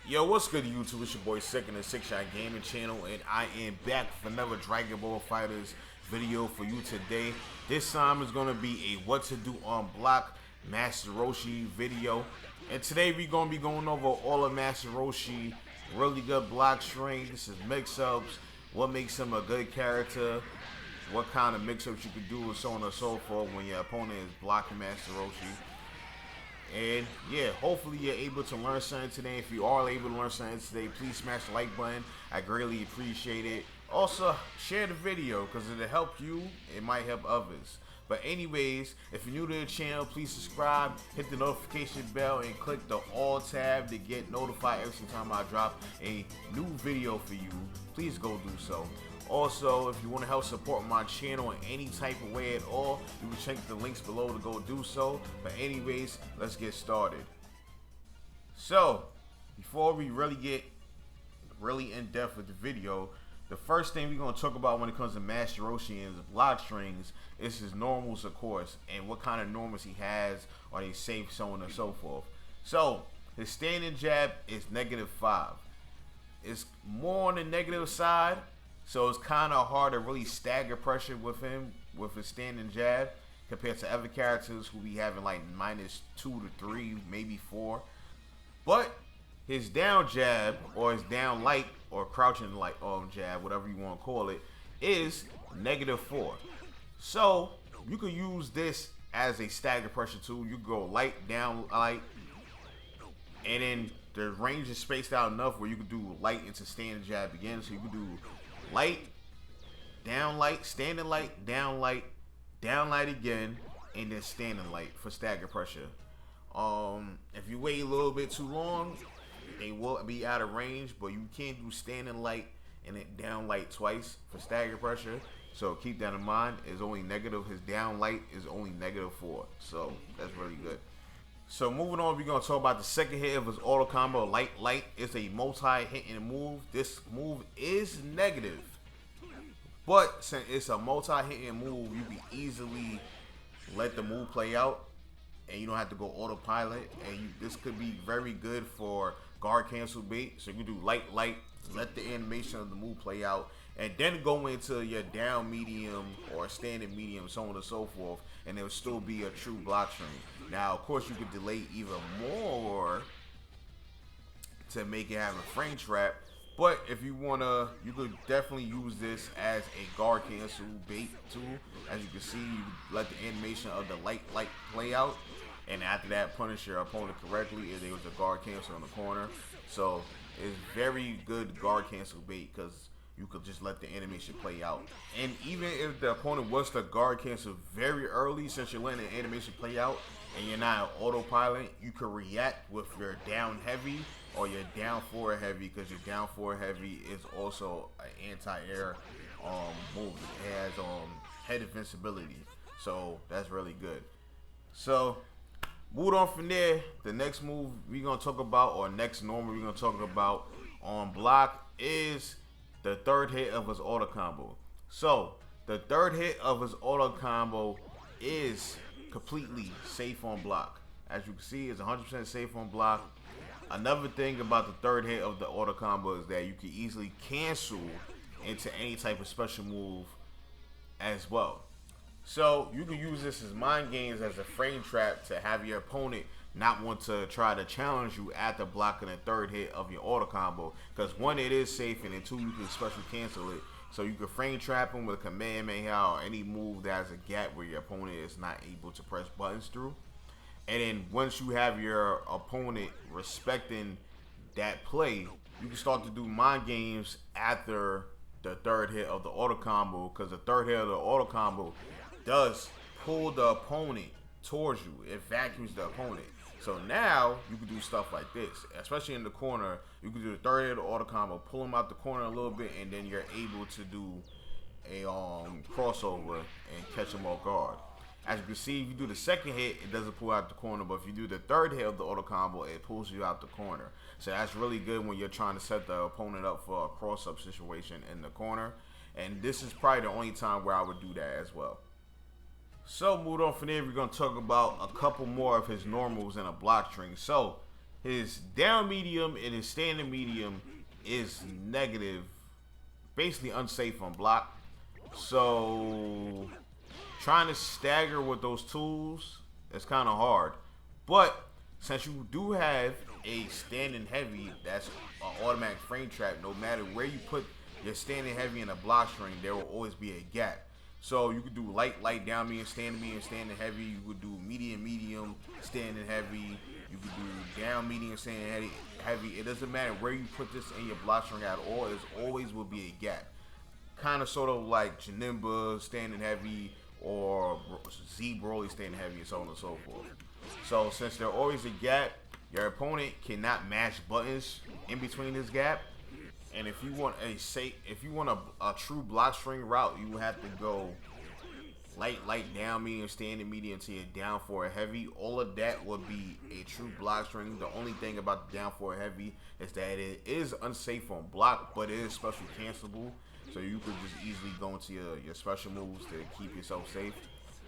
Yo, what's good YouTube? It's your boy Second and Six Shot Gaming Channel, and I am back with another Dragon Ball FighterZ video for you today. This time is gonna be a what to do on block Master Roshi video, and today we're gonna be going over all of Master Roshi really good block strings. This is mix-ups, what makes him a good character, what kind of mix-ups you can do, and so on and so forth when your opponent is blocking Master Roshi. And yeah, hopefully you're able to learn something today. If you are able to learn something today, please smash the like button. I greatly appreciate it. Also, share the video because it'll help you. It might help others. But anyways, if you're new to the channel, please subscribe, hit the notification bell, and click the all tab to get notified every single time I drop a new video for you. Please go do so. Also, if you want to help support my channel in any type of way at all, you can check the links below to go do so. But anyways, let's get started. So, before we really get in depth with the video, the first thing we're going to talk about when it comes to Master Roshi and his block strings is his normals, of course, and what kind of normals he has, are they safe, so on and so forth. So, his standing jab is -5. It's more on the negative side. So it's kind of hard to really stagger pressure with him with his standing jab compared to other characters who be having like -2 to 3, maybe 4. But his down jab or his down light or crouching light jab, whatever you want to call it, is -4. So you could use this as a stagger pressure tool. You go light, down light, and then the range is spaced out enough where you could do light into standing jab again. So you could do light, standing light, down light again, and then standing light for stagger pressure. If you wait a little bit too long, they will be out of range, but you can't do standing light and then down light twice for stagger pressure. So keep that in mind. It's only negative. His down light is only -4. So that's really good. So moving on, we're going to talk about the second hit of his auto combo, light. It's a multi-hitting move. This move is negative. But since it's a multi-hitting move, you can easily let the move play out. And you don't have to go autopilot. And this could be very good for guard cancel bait. So you can do light, let the animation of the move play out. And then go into your down medium or standing medium, so on and so forth, and it will still be a true block string. Now, of course, you could delay even more to make it have a frame trap, but if you wanna, you could definitely use this as a guard cancel bait tool. As you can see, you let the animation of the light play out, and after that, punish your opponent correctly if there was a guard cancel in the corner. So it's very good guard cancel bait because you could just let the animation play out. And even if the opponent wants to guard cancel very early, since you're letting the animation play out and you're not autopilot, you can react with your down heavy or your down forward heavy, because your down forward heavy is also an anti-air move. It has head invincibility. So that's really good. So moving on from there, the next move we're going to talk about, or next normal we're going to talk about on block, is the third hit of his auto combo. So the third hit of his auto combo is completely safe on block. As you can see, it's 100% safe on block. Another thing about the third hit of the auto combo is that you can easily cancel into any type of special move as well. So you can use this as mind games, as a frame trap, to have your opponent not want to try to challenge you after blocking the third hit of your auto combo, because one, it is safe, and then two, you can special cancel it. So you can frame trap him with a Kamehameha or any move that has a gap where your opponent is not able to press buttons through. And then once you have your opponent respecting that play, you can start to do mind games after the third hit of the auto combo, because the third hit of the auto combo does pull the opponent towards you. It vacuums the opponent. So now you can do stuff like this, especially in the corner. You can do the third hit of the auto combo, pull him out the corner a little bit, and then you're able to do a crossover and catch him off guard. As you can see, if you do the second hit, it doesn't pull out the corner, but if you do the third hit of the auto combo, it pulls you out the corner. So that's really good when you're trying to set the opponent up for a cross-up situation in the corner. And this is probably the only time where I would do that as well. So moving on from there, we're going to talk about a couple more of his normals in a block string. So His down medium and his standing medium is negative, basically unsafe on block. So trying to stagger with those tools is kind of hard. But since you do have a standing heavy that's an automatic frame trap, no matter where you put your standing heavy in a block string, there will always be a gap. So you could do light, down medium, standing heavy. You could do medium, standing heavy. You could do down medium, standing heavy. It doesn't matter where you put this in your block string at all. It always will be a gap. Kind of sort of like Janimba standing heavy or Z Broly standing heavy and so on and so forth. So since there's always a gap, your opponent cannot mash buttons in between this gap. And if you want a true block string route, you have to go light, down medium, standing medium to your down for a heavy. All of that would be a true block string. The only thing about the down for a heavy is that it is unsafe on block, but it is special cancelable. So you could just easily go into your special moves to keep yourself safe.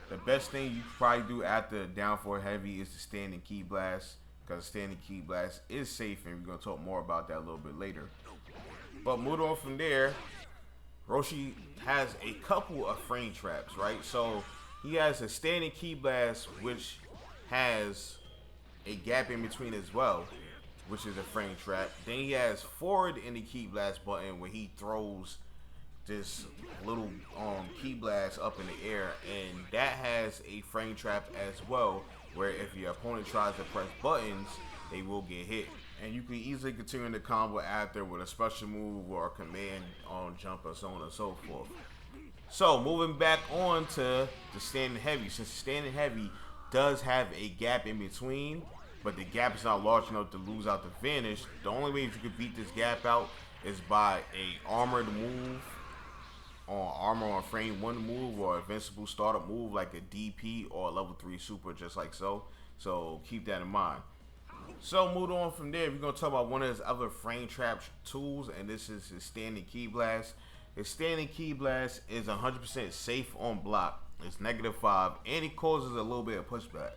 The best thing you could probably do after down for a heavy is the standing key blast, because standing key blast is safe, and we're going to talk more about that a little bit later. But moving on from there, Roshi has a couple of frame traps, right? So he has a standing key blast, which has a gap in between as well, which is a frame trap. Then he has forward in the key blast button where he throws this little key blast up in the air, and that has a frame trap as well, where if your opponent tries to press buttons, they will get hit. And you can easily continue the combo after with a special move or a command on jump or so on and so forth. So moving back on to the standing heavy. Since the standing heavy does have a gap in between, but the gap is not large enough to lose out the finish, the only way you can beat this gap out is by a armored move, armor on frame 1 move, or invincible startup move like a DP or a level 3 super, just like so. So keep that in mind. So moving on from there, we're going to talk about one of his other frame trap tools, and this is his standing key blast. His standing key blast is 100% safe on block. It's -5, and it causes a little bit of pushback.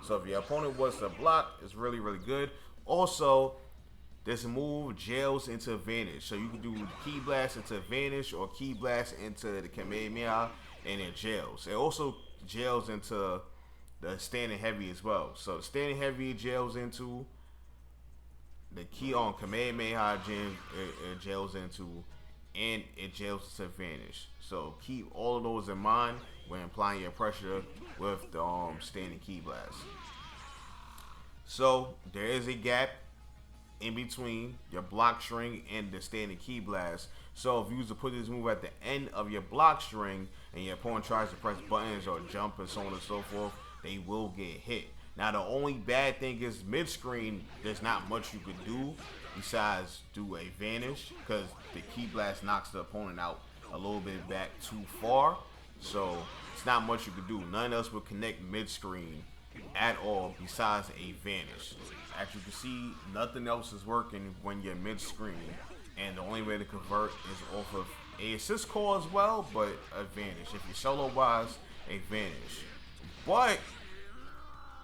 So if your opponent wants to block, it's really, really good. Also, this move jails into Vanish. So you can do key blast into Vanish or key blast into the Kamehameha, and it jails. It also jails into the standing heavy as well. So the standing heavy jails into the key on Kamehameha, it jails into, and it jails to Vanish. So keep all of those in mind when applying your pressure with the standing key blast. So there is a gap in between your block string and the standing key blast. So if you was to put this move at the end of your block string and your opponent tries to press buttons or jump and so on and so forth, they will get hit. Now the only bad thing is mid-screen, there's not much you could do besides do a Vanish, because the key blast knocks the opponent out a little bit back too far. So it's not much you could do. None else will connect mid-screen at all besides a Vanish. As you can see, nothing else is working when you're mid-screen, and the only way to convert is off of a assist call as well, but a Vanish. If you're solo-wise, a Vanish. But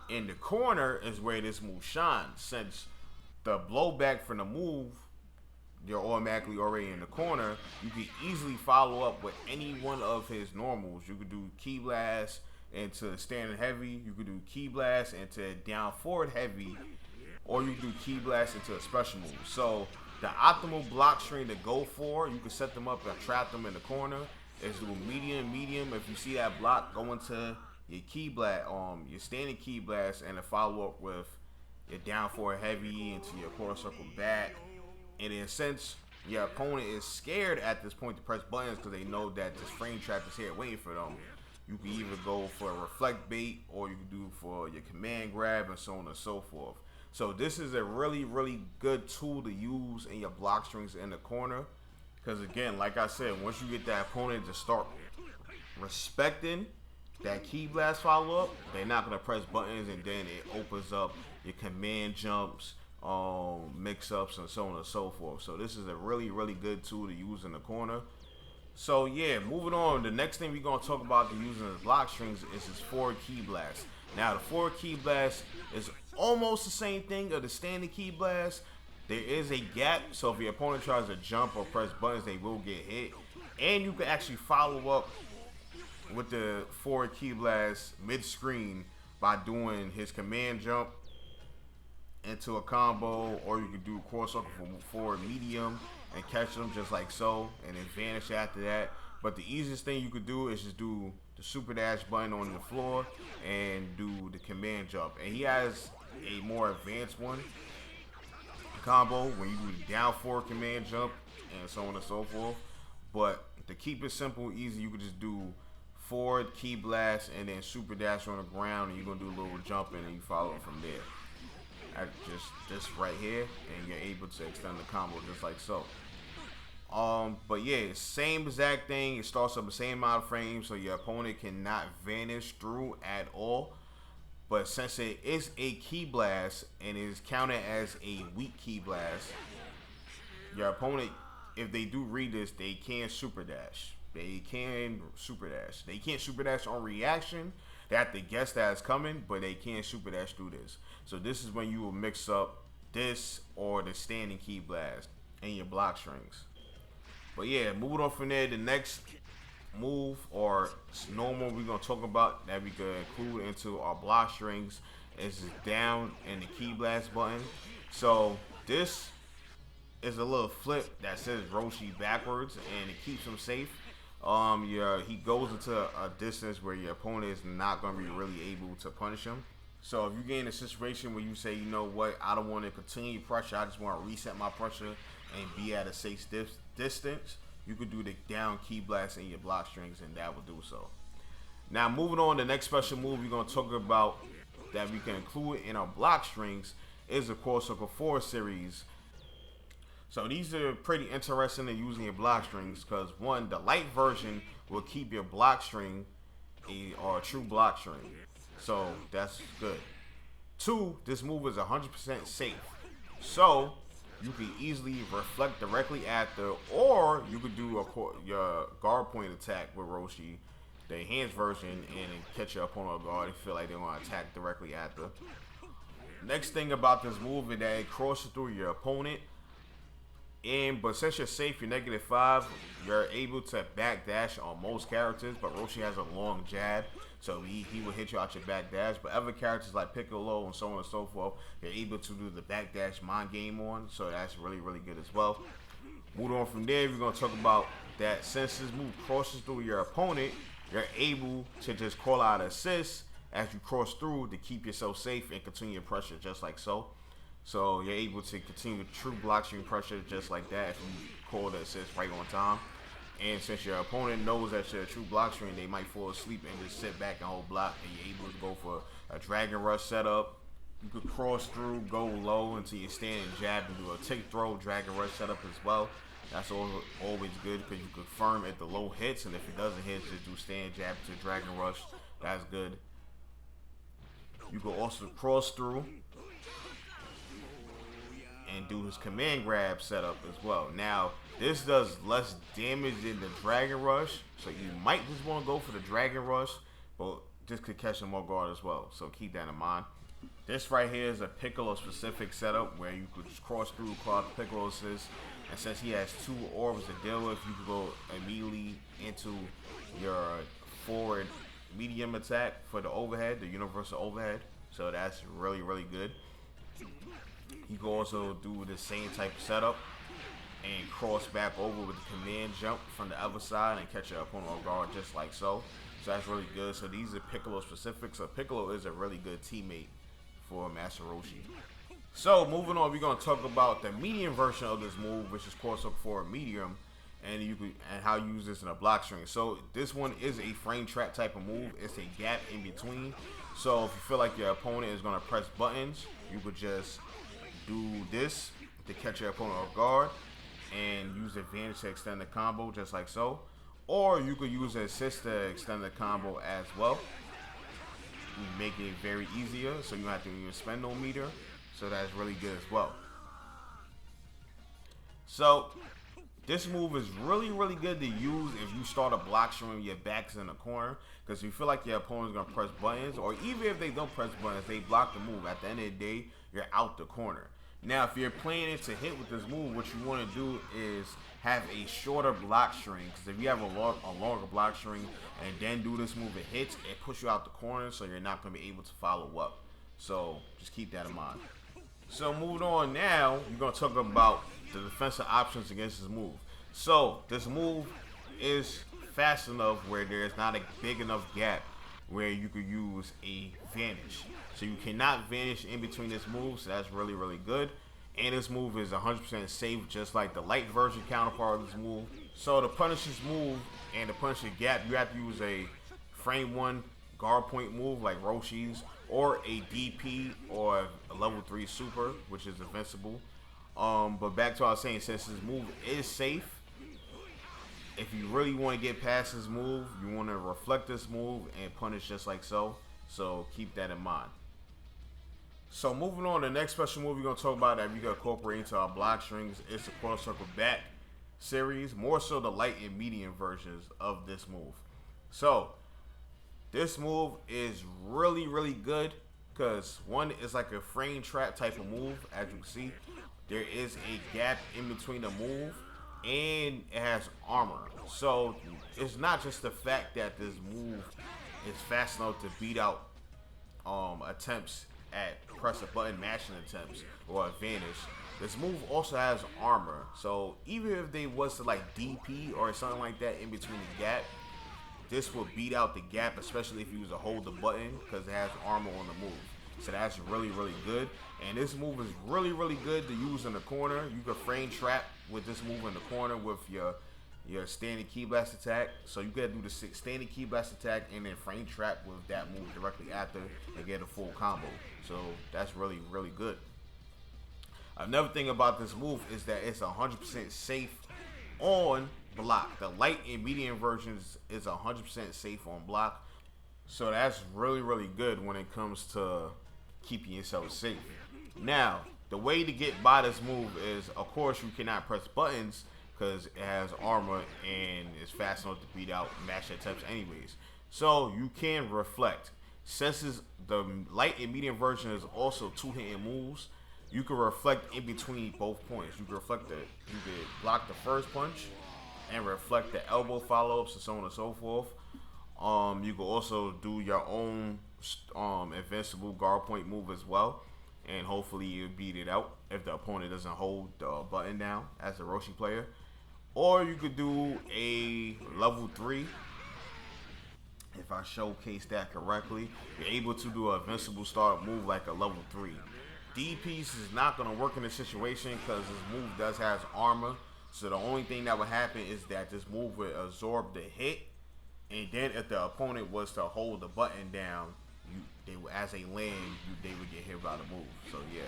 in the corner is where this move shines. Since the blowback from the move, you're automatically already in the corner, you can easily follow up with any one of his normals. You could do key blast into standing heavy, you could do key blast into down forward heavy, or you do key blast into a special move. So the optimal block string to go for, you can set them up and trap them in the corner, is do medium. If you see that block, go into your key blast, your standing key blast, and a follow up with your down forward heavy into your quarter circle back. And in a sense, your opponent is scared at this point to press buttons because they know that this frame trap is here waiting for them. You can either go for a reflect bait, or you can do for your command grab, and so on and so forth. So this is a really, really good tool to use in your block strings in the corner. Because again, like I said, once you get that opponent to start respecting that key blast follow up, they're not going to press buttons, and then it opens up your command jumps, mix-ups, and so on and so forth. So this is a really, really good tool to use in the corner. So yeah, moving on, the next thing we're going to talk about to use in the block strings is his forward key blast. Now the forward key blast is almost the same thing of the standing Ki Blast. There is a gap, so if your opponent tries to jump or press buttons, they will get hit. And you can actually follow up with the forward Ki Blast mid-screen by doing his command jump into a combo, or you can do a cross circle from forward medium and catch them just like so, and then vanish after that. But the easiest thing you could do is just do the super dash button on the floor and do the command jump. And he has a more advanced one combo when you do the down forward command jump and so on and so forth. But to keep it simple, easy, you could just do forward Ki Blast and then super dash on the ground, and you're gonna do a little jump and then you follow it from there. Just this right here, and you're able to extend the combo just like so. But yeah, same exact thing. It starts up the same amount of frames, so your opponent cannot vanish through at all. But since it is a Ki Blast and is counted as a weak Ki Blast, your opponent, if they do read this, they can super dash. They can super dash. They can't super dash on reaction. They have to guess that it's coming, but they can super dash through this. So this is when you will mix up this or the standing Ki Blast in your block strings. But yeah, moving on from there, the next move or normal we're gonna talk about that we could include into our block strings is down in the Ki Blast button. So this is a little flip that says Roshi backwards, and it keeps him safe. He goes into a distance where your opponent is not gonna be really able to punish him. So if you get in a situation where you say, you know what, I don't want to continue pressure, I just want to reset my pressure and be at a safe distance, you could do the down Ki Blast in your block strings, and that will do so. Now moving on, the next special move we're going to talk about that we can include in our block strings is the Core Circle 4 series. So these are pretty interesting in using your block strings because one, the light version will keep your block string a true block string. So that's good. Two, this move is 100% safe. So you can easily reflect directly after, or you could do your guard point attack with Roshi, the enhanced version, and catch your opponent off guard and feel like they want to attack directly after. Next thing about this move is that it crosses through your opponent. But since you're safe, you're -5, you're able to back dash on most characters, but Roshi has a long jab, so he will hit you out your back dash. But other characters like Piccolo and so on and so forth, you're able to do the back dash mind game on, so that's really, really good as well. Moving on from there, we're going to talk about that since this move crosses through your opponent, you're able to just call out assist as you cross through to keep yourself safe and continue your pressure just like so. So you're able to continue true block string pressure just like that if you call the assist right on time. And since your opponent knows that you're a true block string, they might fall asleep and just sit back and hold block, and you're able to go for a Dragon Rush setup. You could cross through, go low until you stand and jab and do a tick throw Dragon Rush setup as well. That's always good because you confirm if the low hits, and if it doesn't hit, just do stand jab to Dragon Rush. That's good. You can also cross through and do his command grab setup as well. Now, this does less damage than the Dragon Rush, so you might just want to go for the Dragon Rush, but this could catch him off guard as well, so keep that in mind. This right here is a Piccolo specific setup where you could just cross through Piccolo assist, and since he has 2 orbs to deal with, you can go immediately into your forward medium attack for the overhead, the universal overhead, so that's really, really good. You can also do the same type of setup and cross back over with the command jump from the other side and catch your opponent off guard just like so. So that's really good. So these are Piccolo specific. So Piccolo is a really good teammate for Master Roshi. So moving on, we're going to talk about the medium version of this move, which is Core Circle 4 medium, and how you use this in a block string. So this one is a frame trap type of move. It's a gap in between. So if you feel like your opponent is going to press buttons, you could just do this to catch your opponent off guard and use advantage to extend the combo just like so. Or you could use assist to extend the combo as well. You make it very easier, so you don't have to even spend no meter. So that's really good as well. So this move is really good to use if you start a block string, your back's in the corner, because you feel like your opponent's gonna press buttons, or even if they don't press buttons, they block the move. At the end of the day, you're out the corner. Now, if you're planning to hit with this move, what you want to do is have a shorter block string, because if you have a longer block string and then do this move, it hits, it pushes you out the corner, so you're not going to be able to follow up. So just keep that in mind. So moving on now, we're going to talk about the defensive options against this move. So this move is fast enough where there's not a big enough gap where you could use a vanish. So you cannot vanish in between this move, so that's really good. And this move is 100% safe, just like the light version counterpart of this move. So to punish this move and to punish the gap, you have to use a frame 1 guard point move like Roshi's, or a DP or a level 3 super, which is invincible. But back to what I was saying, since this move is safe, if you really want to get past this move, you want to reflect this move and punish just like so. So keep that in mind. So moving on, the next special move we're going to talk about that we got to incorporate into our block strings is the cross circle back series, more so the light and medium versions of this move. So this move is really good because one is like a frame trap type of move. As you can see, there is a gap in between the move and it has armor. So it's not just the fact that this move is fast enough to beat out attempts at press a button mashing attempts or a vanish. This move also has armor, so even if they was to like DP or something like that in between the gap, this will beat out the gap, especially if you use to hold the button, because it has armor on the move. So that's really good. And this move is really good to use in the corner. You can frame trap with this move in the corner with your standing key blast attack. So you gotta do the standing key blast attack and then frame trap with that move directly after and get a full combo. So that's really good. Another thing about this move is that it's 100% safe on block. The light and medium versions is 100% safe on block. So that's really good when it comes to keeping yourself safe. Now, the way to get by this move is, of course, you cannot press buttons because it has armor and it's fast enough to beat out mash attempts anyways. So you can reflect. Since the light and medium version is also two hitting moves, you can reflect in between both points. You can reflect you can block the first punch and reflect the elbow follow-ups and so on and so forth. You can also do your own invincible guard point move as well, and hopefully you beat it out if the opponent doesn't hold the button down as a Roshi player. Or you could do a level 3. If I showcase that correctly, you're able to do an invincible start move like a level 3. DPs is not going to work in this situation because this move does have armor. So the only thing that would happen is that this move would absorb the hit, and then if the opponent was to hold the button down, as they land, they would get hit by the move. So yeah.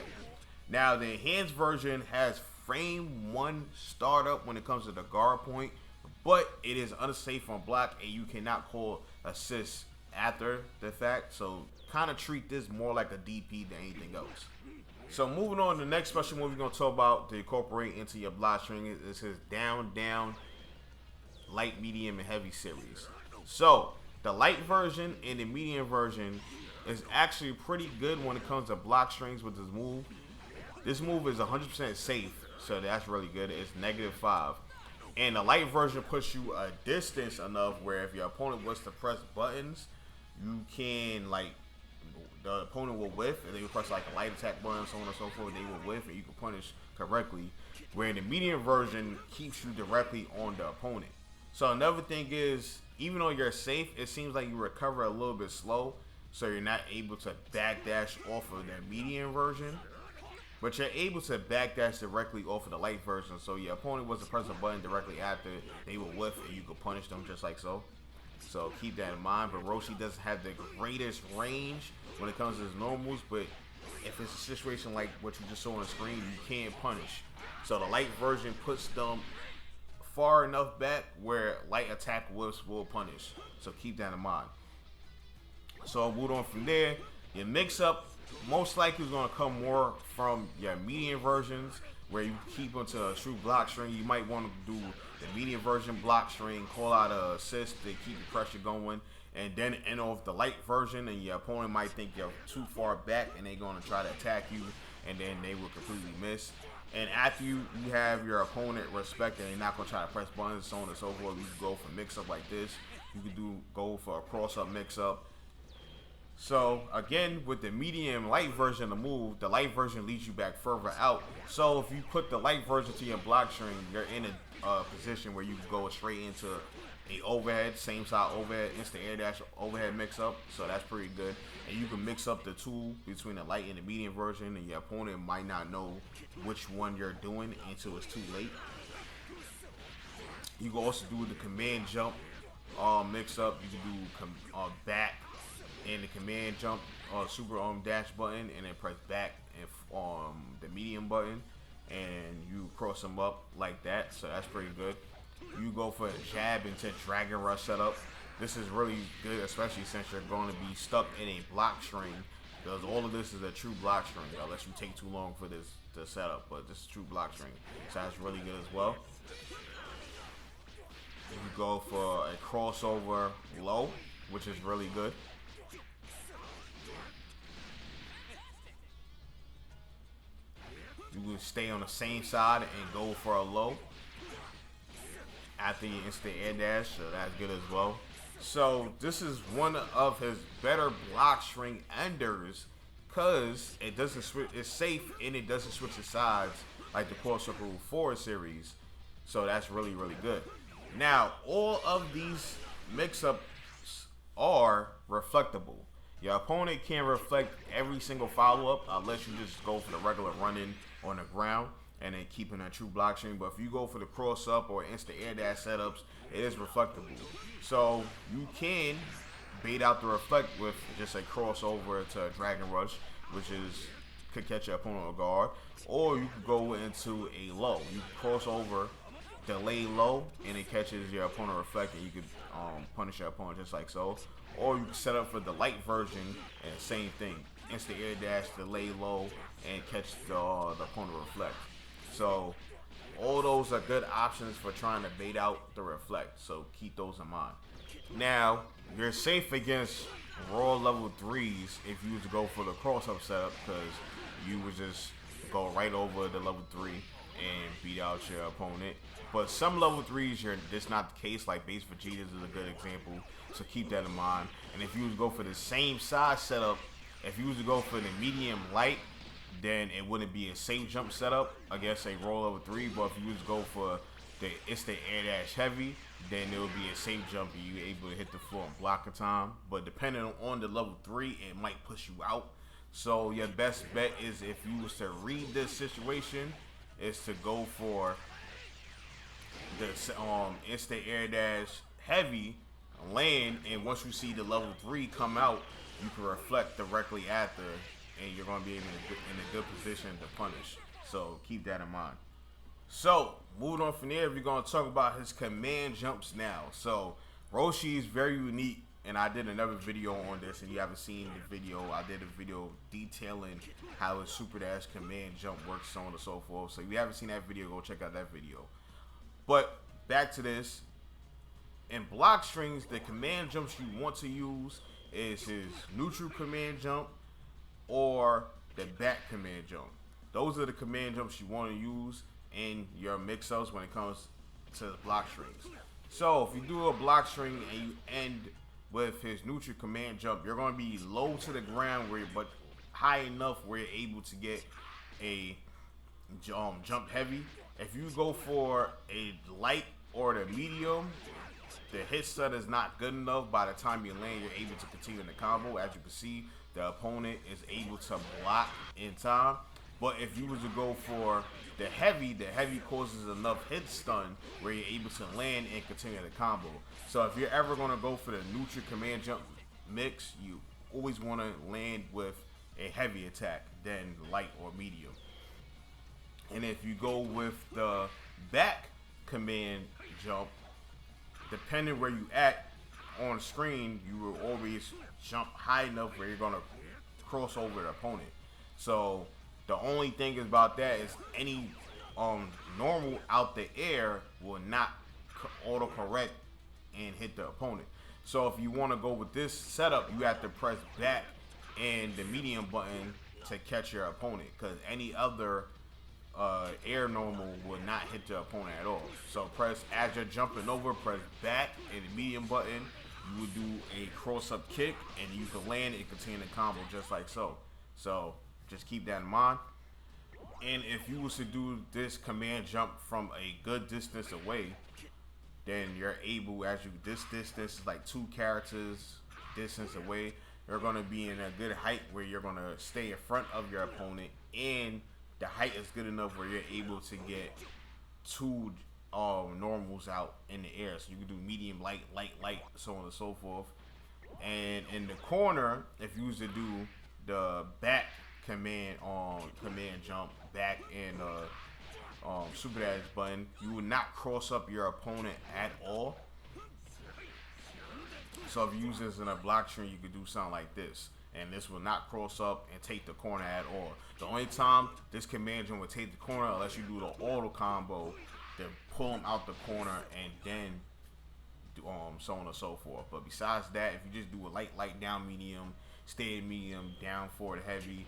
Now the enhanced version has frame 1 startup when it comes to the guard point, but it is unsafe on block and you cannot call assist after the fact. So kind of treat this more like a DP than anything else. So moving on to the next special move we're going to talk about to incorporate into your block string is his down, light, medium, and heavy series. So the light version and the medium version is actually pretty good when it comes to block strings with this move. This move is 100% safe, so that's really good. It's -5. And the light version puts you a distance enough where if your opponent was to press buttons, you can, like, the opponent will whiff, and they will press like a light attack button, so on and so forth. They will whiff, and you can punish correctly. Where the medium version keeps you directly on the opponent. So another thing is, even though you're safe, it seems like you recover a little bit slow, so you're not able to backdash off of the medium version. But you're able to backdash directly off of the light version. So your opponent was to press a button directly after, they will whiff, and you can punish them just like so. So keep that in mind. But Roshi doesn't have the greatest range when it comes to his normals, but if it's a situation like what you just saw on the screen, you can punish. So the light version puts them far enough back where light attack whiffs will punish. So keep that in mind. So move on from there. Your mix up most likely is going to come more from your medium versions, where you keep into a true block string. You might want to do the medium version block string, call out a assist to keep your pressure going, and then end off the light version, and your opponent might think you're too far back and they're going to try to attack you, and then they will completely miss. And after you have your opponent respect and they're not going to try to press buttons, so on and so forth, you can go for mix-up like this. You can go for a cross-up mix-up. So, again, with the medium light version of the move, the light version leads you back further out. So, if you put the light version to your block string, you're in a position where you can go straight into a overhead, same side overhead, instant air dash overhead mix-up. So, that's pretty good. And you can mix up the two between the light and the medium version, and your opponent might not know which one you're doing until it's too late. You can also do the command jump mix-up. You can do back and the command jump super dash button, and then press back and the medium button, and you cross them up like that. So that's pretty good. You go for a jab into Dragon Rush setup. This is really good, especially since you're going to be stuck in a block string, because all of this is a true block string, unless you take too long for this to set up, but this is true block string, so that's really good as well. You go for a crossover low, which is really good. You can stay on the same side and go for a low after you instant air dash, so that's good as well. So this is one of his better block string enders, because it doesn't switch. It's safe and it doesn't switch the sides like the Core Circle 4 series. So that's really, really good. Now, all of these mix-ups are reflectable. Your opponent can't reflect every single follow-up unless you just go for the regular run-in on the ground and then keeping a true block string. But if you go for the cross-up or instant air dash setups, it is reflectable. So you can bait out the reflect with just a crossover to a Dragon Rush, which could catch your opponent on guard. Or you could go into a low. You can cross over, delay low, and it catches your opponent reflect, and you could punish your opponent just like so. Or you can set up for the light version, and same thing. Instant air dash, delay low, and catch the opponent reflect. So all those are good options for trying to bait out the reflect. So keep those in mind. Now, you're safe against raw level 3s if you were to go for the cross-up setup, because you would just go right over the level 3 and beat out your opponent. But some level 3s, that's not the case. Like base Vegeta's is a good example, so keep that in mind. And if you was to go for the same size setup, if you was to go for the medium light, then it wouldn't be a safe jump setup against a raw level 3. But if you was to go for the instant air dash heavy, then it would be a safe jump and you're able to hit the floor in blocking time. But depending on the level 3, it might push you out. So your best bet is, if you was to read this situation, is to go for the instant air dash heavy, land, and once you see the level 3 come out, you can reflect directly after, and you're going to be in a good position to punish. So keep that in mind. So moving on from there, we're going to talk about his command jumps now. So Roshi is very unique, and I did another video on this, and you haven't seen the video. I did a video detailing how his super dash command jump works, so on and so forth. So if you haven't seen that video, go check out that video. But back to this. In block strings, the command jumps you want to use is his neutral command jump or the back command jump. Those are the command jumps you want to use in your mix-ups when it comes to the block strings. So if you do a block string and you end with his neutral command jump, you're going to be low to the ground, but high enough where you're able to get a jump heavy. If you go for a light or the medium, the hit set is not good enough. By the time you land, you're able to continue in the combo. As you can see, the opponent is able to block in time. But if you were to go for the heavy causes enough hit stun where you're able to land and continue the combo. So if you're ever going to go for the neutral command jump mix, you always want to land with a heavy attack than light or medium. And if you go with the back command jump, depending where you at on screen, you will always jump high enough where you're going to cross over the opponent. So the only thing about that is any normal out the air will not autocorrect and hit the opponent. So if you want to go with this setup, you have to press back and the medium button to catch your opponent, because any other air normal would not hit the opponent at all. So press, as you're jumping over, press back and the medium button. You would do a cross-up kick, and you can land and continue the combo just like so. So just keep that in mind. And if you was to do this command jump from a good distance away, then you're able, as you, this distance is like 2 characters distance away, you're going to be in a good height where you're going to stay in front of your opponent, and the height is good enough where you're able to get 2 normals out in the air. So you can do medium, light, so on and so forth. And in the corner, if you was to do the back command jump, back and super dash button, you would not cross up your opponent at all. So if you use this in a block string, you could do something like this, and this will not cross up and take the corner at all. The only time this command jump would take the corner unless you do the auto combo, then pull them out the corner and then do, so on and so forth. But besides that, if you just do a light, down, medium, stay in medium, down, forward, heavy,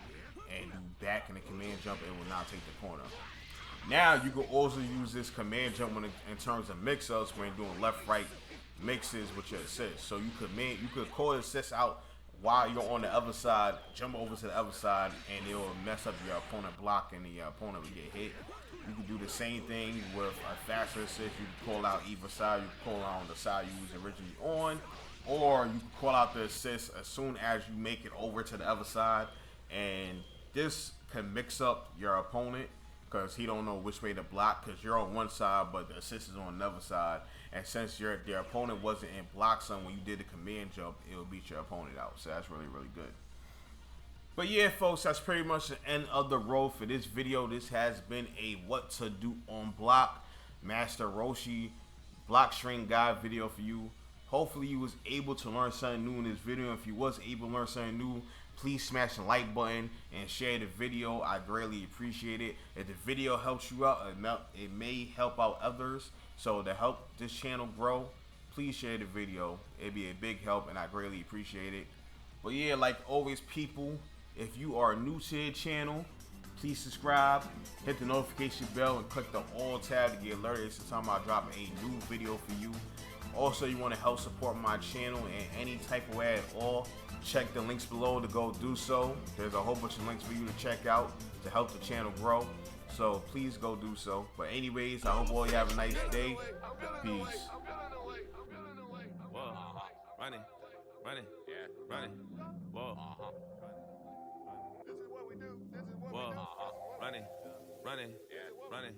and do back in the command jump, it will not take the corner. Now you can also use this command jump in terms of mix-ups when you're doing left-right mixes with your assist. So you could call assist out while you're on the other side, jump over to the other side, and it will mess up your opponent block, and the opponent will get hit. You can do the same thing with a faster assist. You can call out either side. You can call out on the side you was originally on, or you can call out the assist as soon as you make it over to the other side, and this can mix up your opponent because he don't know which way to block, because you're on one side but the assist is on another side, and since their opponent wasn't in block zone when you did the command jump, it will beat your opponent out. So that's really good. But yeah, folks, that's pretty much the end of the road for this video. This has been a what to do on block Master Roshi block string guide video for you. Hopefully you was able to learn something new in this video. If you was able to learn something new, please smash the like button and share the video. I greatly appreciate it. If the video helps you out, it may help out others. So to help this channel grow, please share the video. It'd be a big help, and I greatly appreciate it. But yeah, like always, people, if you are new to the channel, please subscribe, hit the notification bell, and click the all tab to get alerted every time I drop a new video for you. Also, you want to help support my channel in any type of way at all, check the links below to go do so. There's a whole bunch of links for you to check out to help the channel grow. So please go do so. But anyways, I hope all you have a nice day. Peace. Whoa. Running. Whoa. This is what we do. Whoa. Running.